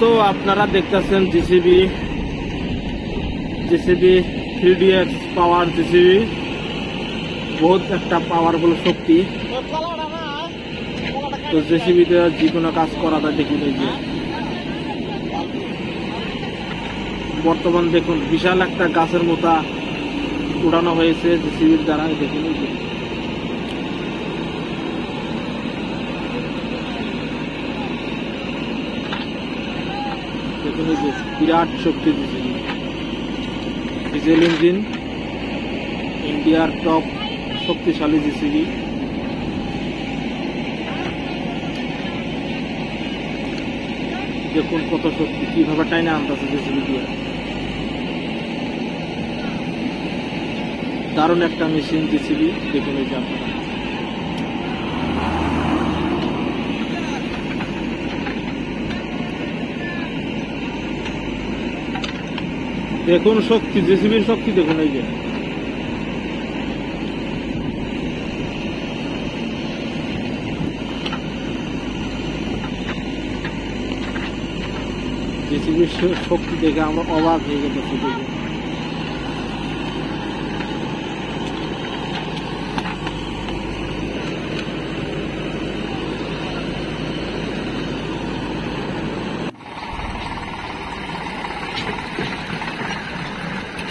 তো আপনারা দেখতেছেন জেসিবি 3DX পাওয়ার জেসিবি বহুত একটা পাওয়ারফুল শক্তি। তো জেসিবিতে যে কোনো কাজ করাটা দেখুন, এই যে বর্তমান দেখুন বিশাল একটা গাছের মোটা উড়ানো হয়েছে জেসিবির দ্বারা। দেখুন দেখুন এই যে বিরাট শক্তি জেসিবি, ডিজেল ইঞ্জিন, ইন্ডিয়ার টপ শক্তিশালী জেসিবি। দেখুন কত শক্তি, কিভাবে টাইনে আনতেছে জেসিবি দিয়ে। দারুণ একটা মেশিন জেসিবি। দেখুন এই যে আপনারা দেখুন শক্তি, জেসিবির শক্তি দেখুন। এই যে জেসিবির শক্তি দেখে আমরা অবাক হয়ে গেছি।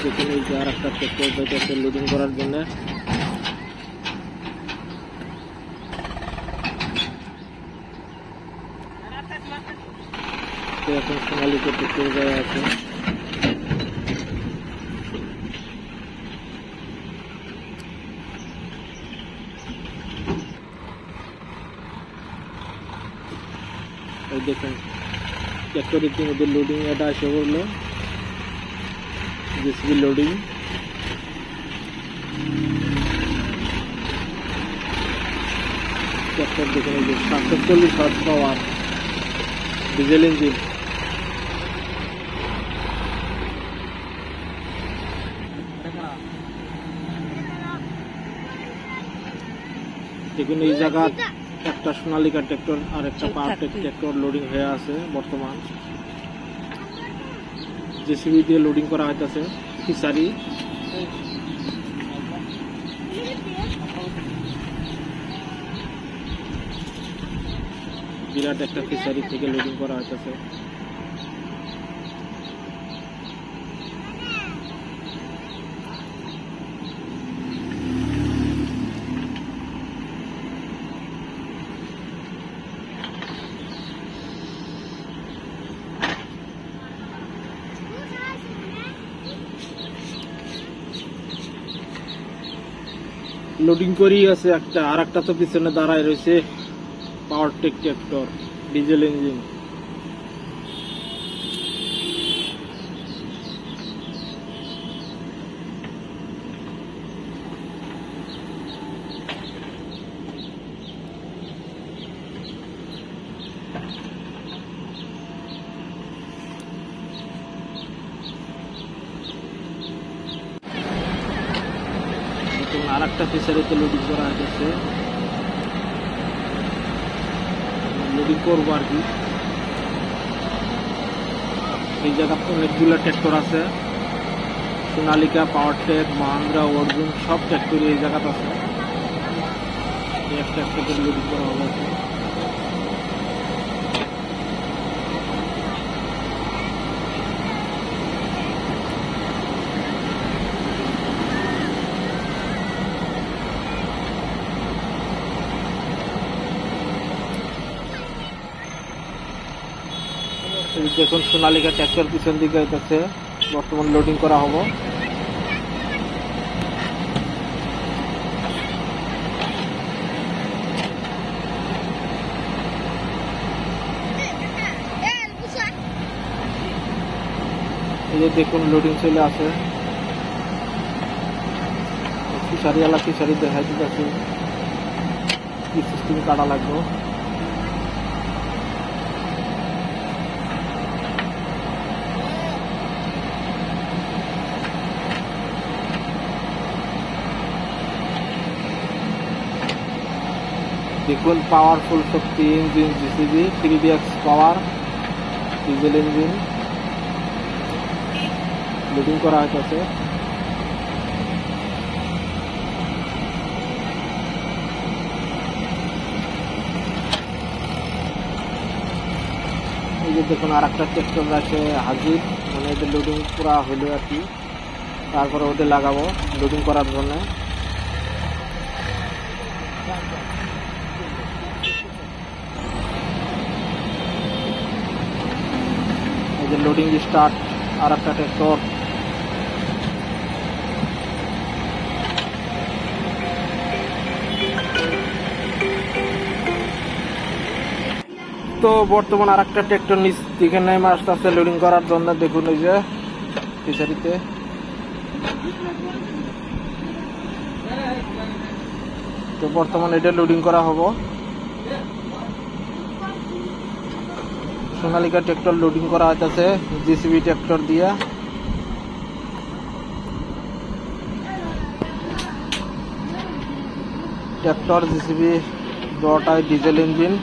দেখুন এই যে আর একটা ট্রাক্টর যাইতেছে লোডিং করার জন্য। এখন সোনালিকা ট্রাক্টর যায় আছে। দেখুন ট্রাক্টর ইতিমধ্যে লোডিং এটা এসে করলো, জেসিবি লোডিং। ট্রাক্টর দেখুন এই যে 740 হর্স পাওয়ার ডিজেল ইঞ্জিন। দেখুন এই জায়গা একটা সোনালিকা ট্রাক্টর আর একটা পাওয়ারটেক ট্রাক্টর লোডিং হয়ে আছে বর্তমান। জেসিবি দিয়ে লোডিং করা হইতেছে ফিশারি। বিরাট একটা ফিশারি থেকে লোডিং করা হইতেছে। লোডিং করেই আছে একটা, আর একটা তো পিছনে দাঁড়ায় রয়েছে পাওয়ারটেক ট্রাক্টর ডিজেল ইঞ্জিন। আর একটা ফিশারিতে লোডিং করা হয়েছে, লোডিং করবো আর কি। এই জায়গা অনেকগুলো ট্রাক্টর আছে, সোনালিকা, পাওয়ারটেক, মাহিন্দ্রা, অর্জুন সব ট্রাক্টর এই জায়গাতে আছে। একটা একটা করে লোডিং করা হবে। দেখুন সোনালিকা ট্রাক্টর পিছন দিকে হইতেছে, বর্তমান লোডিং করা হবো। এই যে দেখুন লোডিং চলে আসে, ফিশারিওয়ালা ফিশারি দেখা দিতেছে কি সিস্টেম কাটা লাগবে। দেখুন পাওয়ারফুল শক্তি ইঞ্জিন জেসিবি 3DX পাওয়ার। ডিজেল ইঞ্জিন লোডিং করা হইতেছে। এই যে দেখুন আর একটা ট্রাক্টর আছে হাজির, মানে এটা লোডিং পুরা হইলো আর কি, তারপরে ওটা লাগাবো লোডিং করার জন্য। এই যে লোডিং স্টার্ট আর একটা ট্রাক্টর। তো বর্তমান আর একটা ট্রাক্টর নিচ দিকে নেমে আস্তে আস্তে লোডিং করার জন্য। দেখুন এই যে ফিশারিতে তো বর্তমান এটা লোডিং করা হবো। সোনালিকা ট্রাক্টর লোডিং করা হইতেছে জিসিবি ট্রাক্টর দিয়া। ট্রাক্টর জিসিবি দুটাই ডিজেল ইঞ্জিন।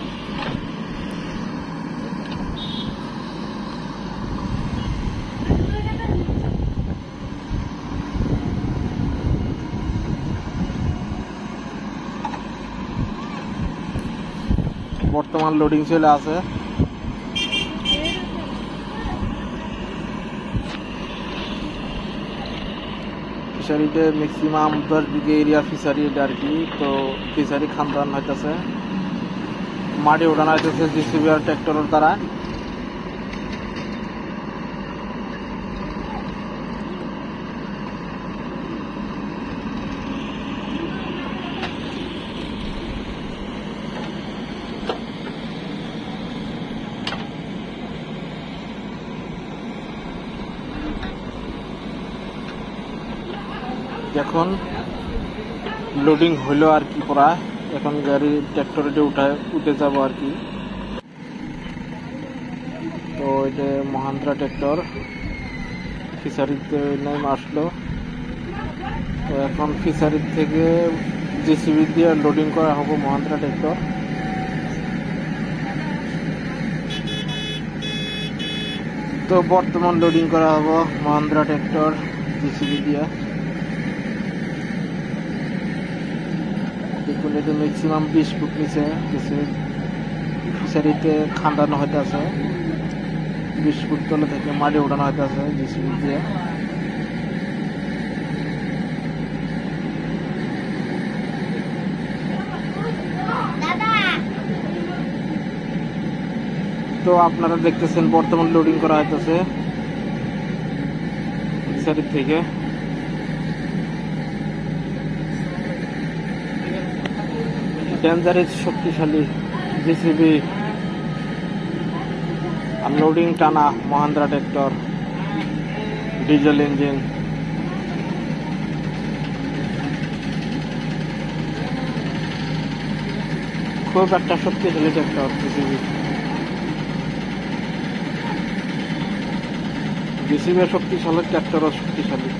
বর্তমান লোডিং চলে আছে। ফিশারিতে ম্যাক্সিমাম 10 বিঘে এরিয়া ফিশারি আর কি। তো ফিশারি খানদান হইতেছে, মাটি উঠানো হইতেছে জিসিবি আর ট্রাক্টরের দ্বারা। এখন লোডিং হইলো আর কি প্রায়, এখন গাড়ি ট্রাক্টরে উঠে যাবো আর কি। তো এটা মহান্দ্রা ট্রাক্টর ফিশারিতে নেমে আসলো। তো এখন ফিশারির থেকে জেসিবি দিয়ে লোডিং করা হবো মহান্দ্রা ট্রাক্টর। তো বর্তমান লোডিং করা হবো মহান্দ্রা ট্রাক্টর জেসিবি দিয়ে। দেখুন এটা ম্যাক্সিমাম 20 ফুট নিচে ফিশারিতে খান্দানো হইতেছে, 20 ফুট তলে থেকে মাটি উঠানো হইতেছে জিসিবি দিয়ে। তো আপনারা দেখতেছেন বর্তমান লোডিং করা হইতেছে ফিশারি থেকে। ডেঞ্জারেস শক্তিশালী জেসিবি আনলোডিং টানা মহান্দ্রা ট্রাক্টর ডিজেল ইঞ্জিন। খুব একটা শক্তিশালী ট্রাক্টর জেসিবি। জেসিবি শক্তিশালী, ট্রাক্টরও শক্তিশালী।